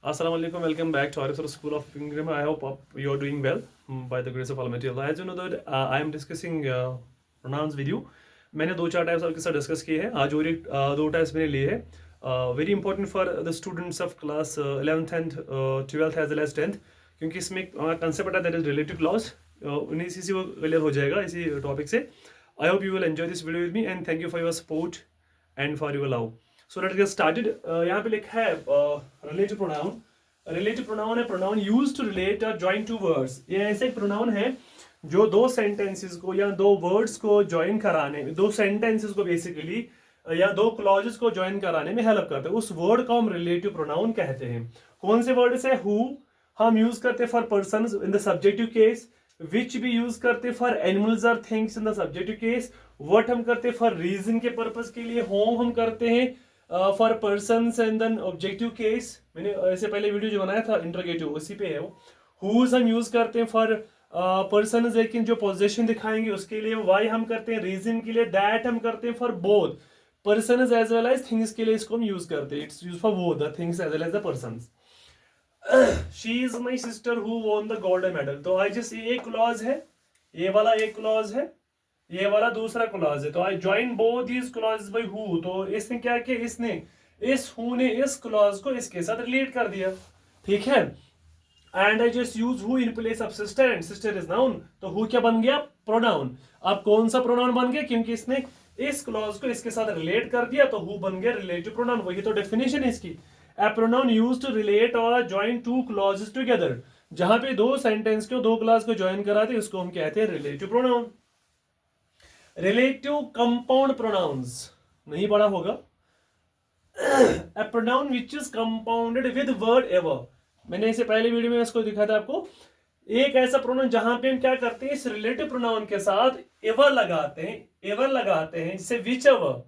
Assalamu alaikum. Welcome back to Arifur School of English. I hope you are doing well by the grace of Almighty Allah. As you know that I am discussing pronouns with you. मैंने दो चार types आपके साथ discuss किए हैं. आज और एक दो टाइप्स मैंने लिए हैं. Very important for the students of class 11th and 12th as well as 10th, क्योंकि इसमें कंसेप्ट है दैट इज रिलेटिव क्लॉज. उन्हीं इसी वो क्लियर हो जाएगा इसी टॉपिक से. I hope you will enjoy this video with me and thank you for your support and for your love. So let's get started. यहाँ पे लिखा है रिलेटिव प्रोनाउन. रिलेटिव प्रोनाउन है प्रोनाउन यूज्ड टू रिलेट और join two words. ये ऐसे एक pronoun है जो दो सेंटेंसेस को या दो वर्ड्स को जॉइन कराने, दो सेंटेंसेस को बेसिकली या दो क्लॉजेस को जॉइन कराने में हेल्प करते हैं. उस वर्ड को हम रिलेटिव प्रोनाउन कहते हैं. कौन से वर्ड्स है? हु हम यूज करते हैं for persons in the subjective case. Which भी यूज करते फॉर एनिमल्स और things in the subjective case. What हम करते फॉर रीजन के पर्पस के लिए. होम हम करते हैं for persons and then objective case. मैंने ऐसे पहले वीडियो जो बनाया था इंटरोगेटिव उसी पे है वो. हुज हम यूज करते हैं फॉर पर्सन्स लेकिन जो पोजेशन दिखाएंगे उसके लिए. वाई हम करते हैं रीजन के लिए. दैट हम करते हैं for both persons as well as things के लिए इसको हम यूज करते हैं. It's use for both the things as well as the persons. She is my sister who won the golden medal. तो आई जस्ट ये एक क्लॉज है, ये वाला एक क्लॉज है, ये वाला दूसरा क्लॉज है. तो I join both these clause by who. तो इसने क्या किया, इसने इस हु ने इस क्लॉज को इसके साथ रिलेट कर दिया. ठीक है. And I just use who in place of sister and sister is noun. तो हु क्या बन गया? प्रोनाउन. अब कौन सा प्रोनाउन बन गया? क्योंकि इसने इस क्लॉज को इसके साथ रिलेट कर दिया तो हु बन गया रिलेटिव प्रोनाउन. वही तो डेफिनेशन है इसकी. A pronoun used to relate or join two clauses together. जहां पे दो सेंटेंस को दो क्लॉज को ज्वाइन कराते उसको हम कहते हैं relative pronoun. Relative compound pronouns नहीं पढ़ा होगा. A pronoun which is compounded with word ever. मैंने इसे पहले वीडियो में इसको दिखाया था आपको. एक ऐसा प्रोनाउन जहां पे हम क्या करते हैं, इस रिलेटिव प्रोनाउन के साथ एवर लगाते हैं. एवर लगाते हैं जिससे which ever,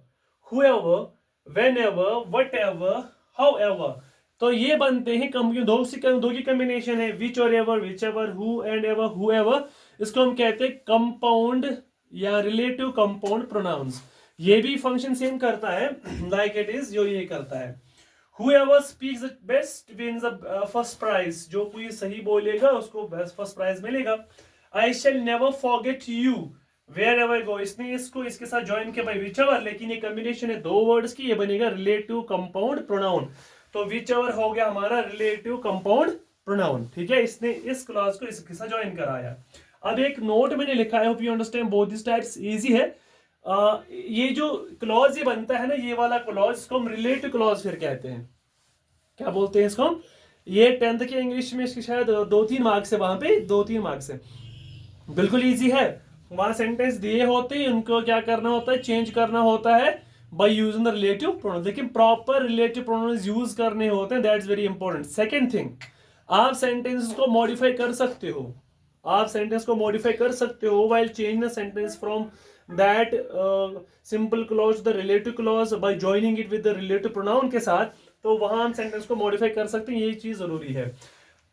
whoever, whenever, whatever, however. तो ये बनते हैं दो की कॉम्बिनेशन है. विच और ever, which ever, who and ever, whoever. इसको हम कहते हैं कंपाउंड या रिलेटिव कंपाउंड प्रोनाउंस. ये भी फंक्शन सेम करता है लाइक इट इज जो ये करता है. Whoever speaks the best wins the first prize. जो कोई सही बोलेगा उसको फर्स्ट प्राइज मिलेगा. I shall never forget you wherever I go. इसने इसको इसके साथ ज्वाइन किया भाई whichever, लेकिन ये कॉम्बिनेशन है दो वर्ड्स की, ये बनेगा रिलेटिव कंपाउंड प्रोनाउन. तो whichever हो गया हमारा रिलेटिव कंपाउंड प्रोनाउन. ठीक है. इसने इस क्लॉज को इसके साथ ज्वाइन कराया. अब एक नोट मैंने लिखा है, hope you understand both this types. Easy है. ये जो क्लॉज ये बनता है ना, ये वाला क्लॉज इसको हम रिलेटिव क्लॉज फिर कहते हैं. क्या बोलते हैं इसको हम? ये 10th के इंग्लिश में इसकी शायद 2-3 मार्क्स है. वहां पे 2-3 मार्क्स है. बिल्कुल इजी है. वहां सेंटेंस दिए होते हैं, उनको क्या करना होता है, चेंज करना होता है by using the relative pronoun. लेकिन प्रॉपर रिलेटिव प्रोनाउन यूज करने होते हैं. That's very important. Second thing, आप सेंटेंस को मॉडिफाई कर सकते हो. आप सेंटेंस को मॉडिफाई कर सकते हो while change the sentence from that simple clause to the relative clause by joining it with the relative pronoun के साथ. तो वहां हम सेंटेंस को मॉडिफाई कर सकते हैं. यही चीज जरूरी है.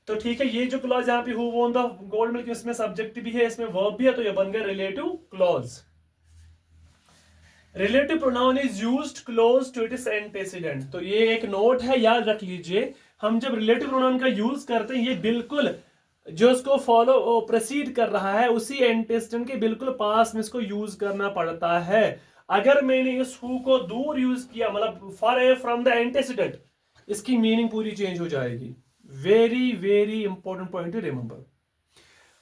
तो ठीक है. ये जो क्लॉज यहाँ पे who won the gold medal, इसमें सब्जेक्ट भी है, इसमें वर्ब भी है, तो ये बन गया relative clause. Relative pronoun is used close to its antecedent. तो ये एक नोट है, याद रख लीजिए. हम जब रिलेटिव प्रोनाउन का यूज करते हैं, ये बिल्कुल जो उसको फॉलो प्रोसीड कर रहा है उसी एंटेसिडेंट के बिल्कुल पास में इसको यूज करना पड़ता है. अगर मैंने इस हु को दूर यूज किया, मतलब for away from the antecedent, इसकी मीनिंग पूरी चेंज हो जाएगी. Very very important point two remember.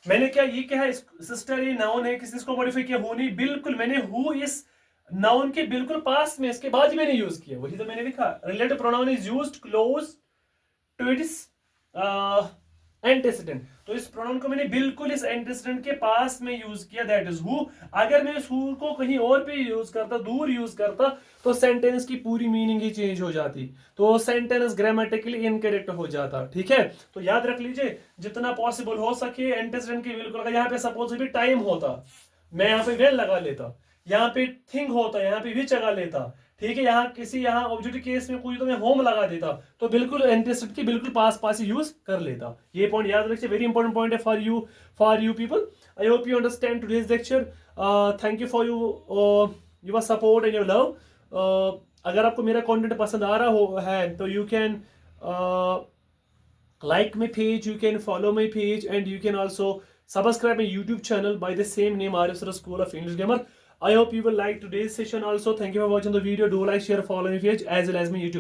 मैंने क्या ये क्या है, सिस्टर ये नाउन है, किसी इसको मॉडिफाई किया? हु नहीं, बिल्कुल मैंने हु इस नाउन के बिल्कुल पास में, इसके बाद ही मैंने यूज किया. वही तो मैंने लिखा. Relative pronoun is used close to its antecedent. तो इस प्रोनाउन को मैंने बिल्कुल इस एंटेसिडेंट के पास में यूज किया, दैट इज हु. अगर मैं इस हु को कहीं और पे यूज करता, दूर यूज करता, तो सेंटेंस की पूरी मीनिंग ही चेंज हो जाती. तो सेंटेंस ग्रामेटिकली इनकरेक्ट हो जाता. ठीक है. तो याद रख लीजिए, जितना पॉसिबल हो सके एंटेसिडेंट की बिल्कुल. अगर यहाँ पे सपोज भी टाइम होता, मैं यहाँ पे वेल लगा लेता. यहाँ पे थिंग होता, यहाँ पे विच लगा लेता. ठीक है. यहाँ ऑब्जेक्टिव केस में कोई तो मैं होम लगा देता, तो बिल्कुल एंटेसिडेंट के बिल्कुल पास पास ही यूज कर लेता. ये पॉइंट याद रखिए. वेरी इंपॉर्टेंट पॉइंट है for you people. I hope you understand today's lecture. Thank you for your support and your love. अगर आपको मेरा कंटेंट पसंद आ रहा है तो you can like my page, you can follow my page, and you can also subscribe my YouTube channel by the same name, Arif Sir School of English Grammar. I hope you will like today's session also. Thank you for watching the video. Do like, share, follow my page as well as my YouTube.